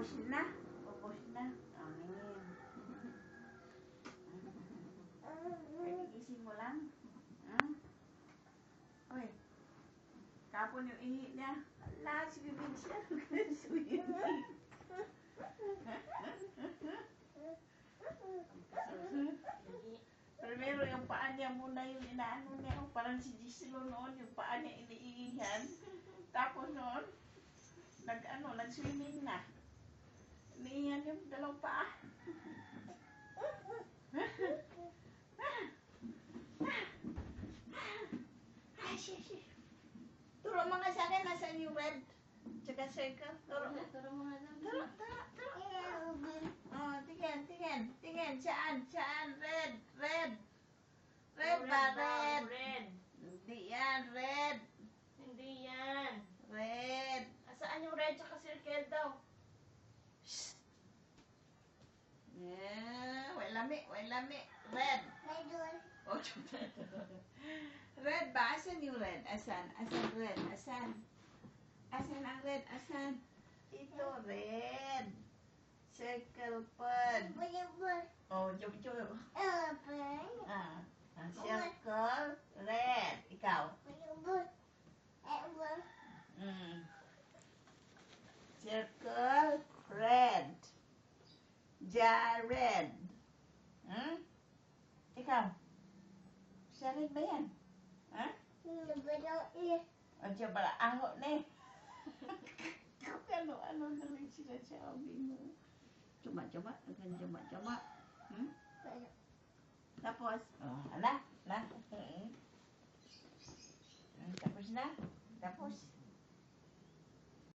Ubos na. Ubos na. Amin. Kagigising mo lang. Uy. Kapon yung ihi niya. Ala, si Bibig siya. Sweet. Primero yung paa niya muna yung inaano niya. Parang si Giselo noon, yung paa niya iniihihan. Tapos noon, nag-swimming na. Iniihihan yung dalawang paa. Turo mga sa akin, nasaan yung red? Tsaka circle. Turo mga lang. Turo. Oh, tingin. Saan? Red. Red ba? Red. Hindi yan, red. Hindi yan. Red. Saan yung red tsaka circle daw? Shh. Lami. Red. Oh, red ba? Asan yung red? Asan red? Asan ang red? Asan? Ito, red. Circle pod. Oh, jump. Circle, red. Ikaw? Circle, red. Jared. Ikaw? Jared ba yan? Ha? O, siya pala. Ango na eh. Ano na rin sinasabi mo. Cuma. Tapos, ala. Tapos na.